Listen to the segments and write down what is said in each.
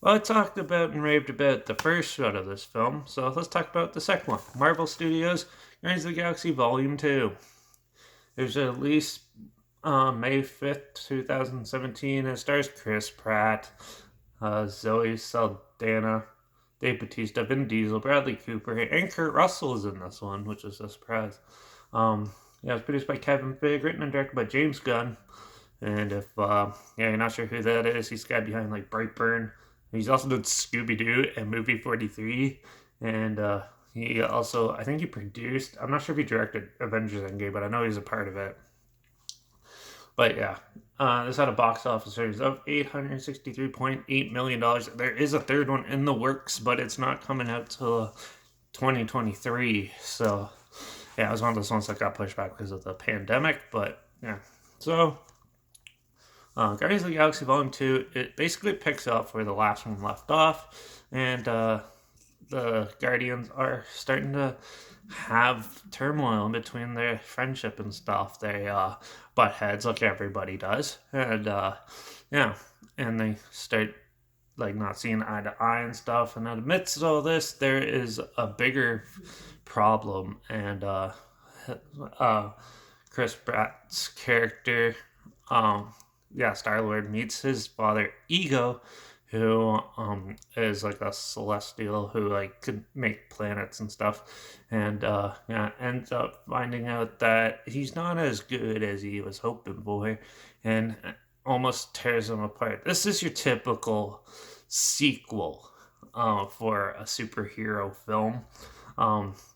Well, I talked about and raved about the first shot of this film, so let's talk about the second one. Marvel Studios Guardians of the Galaxy Volume 2. It was released May 5th, 2017. It stars Chris Pratt, Zoe Saldana, Dave Bautista, Vin Diesel, Bradley Cooper, and Kurt Russell is in this one, which is a surprise. Yeah, it was produced by Kevin Feige, written and directed by James Gunn. And if you're not sure who that is, he's the guy behind like Brightburn. He's also done Scooby Doo and Movie 43, and he also I think he produced. I'm not sure if he directed Avengers Endgame, but I know he's a part of it. But yeah, this had a box office earnings of $863.8 million. There is a third one in the works, but it's not coming out till 2023. So yeah, it was one of those ones that got pushed back because of the pandemic. But yeah, so Guardians of the Galaxy Volume 2, it basically picks up where the last one left off, and the Guardians are starting to have turmoil in between their friendship and stuff. They butt heads like everybody does, and yeah, and they start like not seeing eye to eye and stuff. And amidst all this, there is a bigger problem, and uh, Chris Pratt's character, Star Lord meets his father Ego, who is like a celestial who like could make planets and stuff, and ends up finding out that he's not as good as he was hoping for, and almost tears him apart. This is your typical sequel for a superhero film.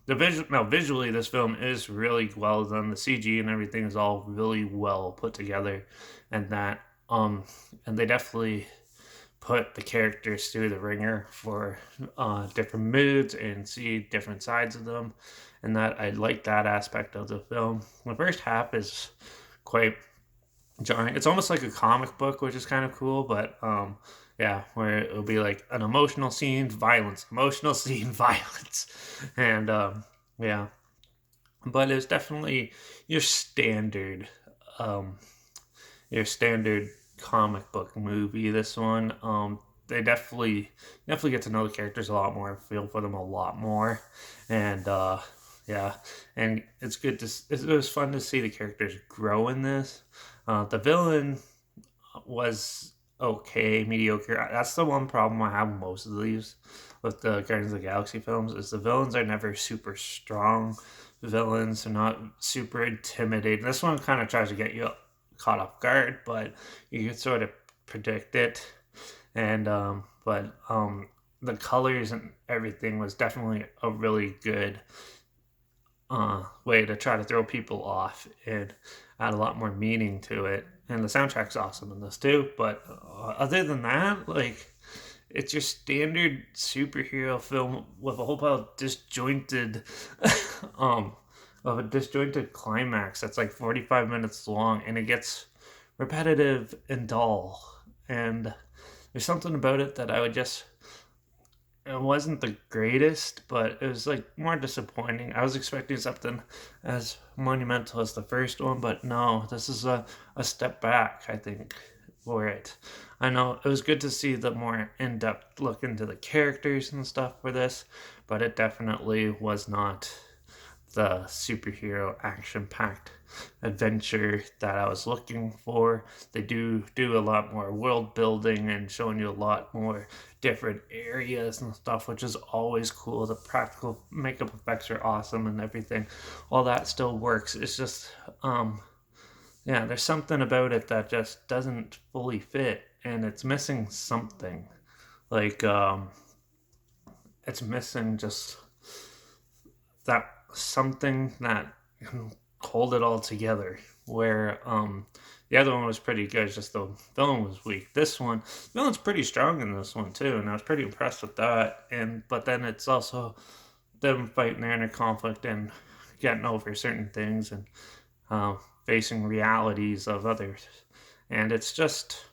Visually, this film is really well done. The CG and everything is all really well put together, and that and they definitely put the characters through the ringer for different moods and see different sides of them, and that I like that aspect of the film. The first half is quite jarring. It's almost like a comic book, which is kind of cool, but yeah, where it'll be like an emotional scene, violence, emotional scene, violence, and yeah, but it's definitely your standard, um, your standard comic book movie. This one, they definitely get to know the characters a lot more, feel for them a lot more, and yeah, and it's good to. It was fun to see the characters grow in this. The villain was okay, mediocre. That's the one problem I have with most of these with the Guardians of the Galaxy films is the villains are never super strong. Villains are not super intimidating. This one kind of tries to get you caught off guard, but you can sort of predict it. And the colors and everything was definitely a really good way to try to throw people off and add a lot more meaning to it. And the soundtrack's awesome in this too. But other than that, like it's your standard superhero film with a whole pile of disjointed, um, of a disjointed climax that's like 45 minutes long, and it gets repetitive and dull. And there's something about it that I would just it wasn't the greatest, but it was like more disappointing. I was expecting something as monumental as the first one, but no, this is a step back, I think, for it. I know it was good to see the more in depth look into the characters and stuff for this, but it definitely was not the superhero action packed adventure that I was looking for. They do a lot more world building and showing you a lot more different areas and stuff, which is always cool. The practical makeup effects are awesome and everything. All that still works. It's just yeah, there's something about it that just doesn't fully fit and it's missing something. Like it's missing just that something that can hold it all together. Where the other one was pretty good, just the villain was weak. This one, villain's pretty strong in this one too, and I was pretty impressed with that. And but then it's also them fighting their inner conflict and getting over certain things and uh, facing realities of others. And it's just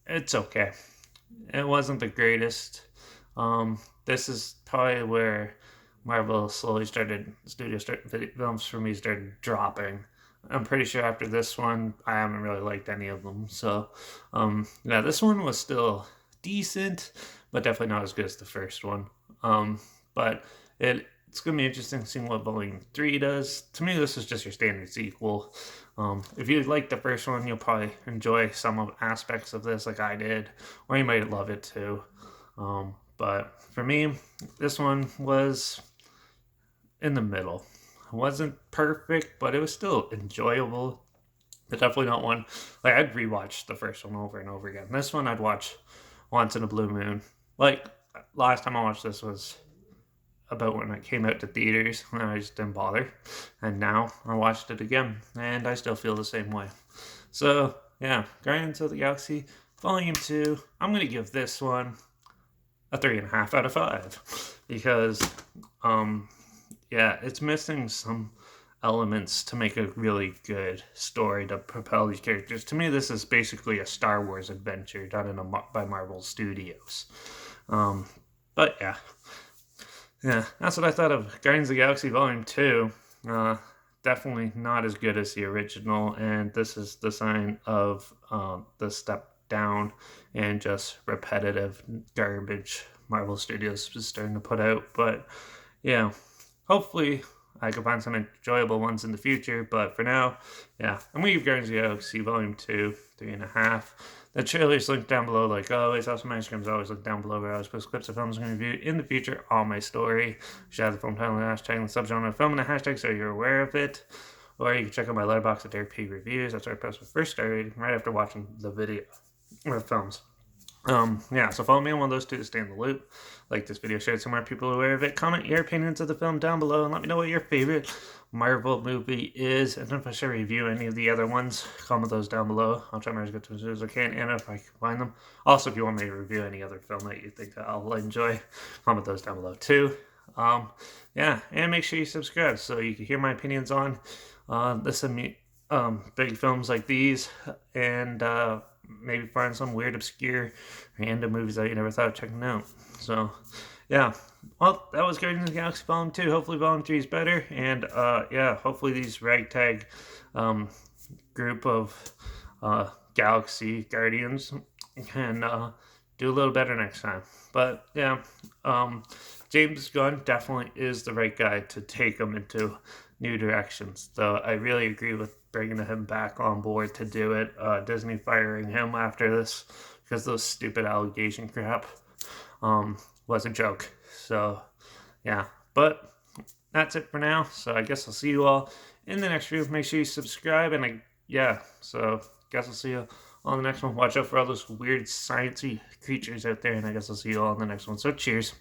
it's okay. It wasn't the greatest. This is probably where Marvel slowly films for me started dropping. I'm pretty sure after this one, I haven't really liked any of them. So, yeah, this one was still decent, but definitely not as good as the first one. But it's going to be interesting seeing what Volume 3 does. To me, this is just your standard sequel. If you like the first one, you'll probably enjoy some of aspects of this like I did, or you might love it too. But for me, this one was in the middle. It wasn't perfect, but it was still enjoyable. But definitely not one like I'd rewatch the first one over and over again. This one I'd watch once in a blue moon. Like last time I watched this was about when it came out to theaters, and I just didn't bother. And now I watched it again, and I still feel the same way. So yeah, Guardians of the Galaxy Volume 2. I'm gonna give this one a 3.5 out of 5 because yeah, it's missing some elements to make a really good story to propel these characters. To me, this is basically a Star Wars adventure done by Marvel Studios. But yeah, that's what I thought of Guardians of the Galaxy Volume 2. Definitely not as good as the original, and this is the sign of the step down and just repetitive garbage Marvel Studios is starting to put out. But yeah, hopefully I can find some enjoyable ones in the future, but for now, yeah, I'm going to give Guardians of the Galaxy Volume 2, 3.5. The trailer's linked down below, like always. Also, my Instagram's always linked down below where I always post clips of films I'm going to review in the future on my story. Should have the film title and hashtag and the subgenre of film and the hashtag so you're aware of it. Or you can check out my Letterbox at Derek P Reviews. That's where I post my first star rating right after watching the video or the films. Yeah, so follow me on one of those two to stay in the loop. Like this video, share it so more people are aware of it. Comment your opinions of the film down below and let me know what your favorite Marvel movie is. And if I should review any of the other ones, comment those down below. I'll try my best to as good as I can, and if I can find them. Also, if you want me to review any other film that you think I'll enjoy, comment those down below too. Yeah, and make sure you subscribe so you can hear my opinions on big films like these, and maybe find some weird, obscure, random movies that you never thought of checking out. So, yeah. Well, that was Guardians of the Galaxy Volume 2. Hopefully Volume 3 is better. And, yeah, hopefully these ragtag group of Galaxy Guardians can do a little better next time. But, yeah, James Gunn definitely is the right guy to take them into new directions. Though I really agree with bringing him back on board to do it. Disney firing him after this because those stupid allegation crap was a joke. So yeah, but that's it for now. So I guess I'll see you all in the next video. Make sure you subscribe, and so guess I'll see you on the next one. Watch out for all those weird sciencey creatures out there, and I guess I'll see you all on the next one. So cheers.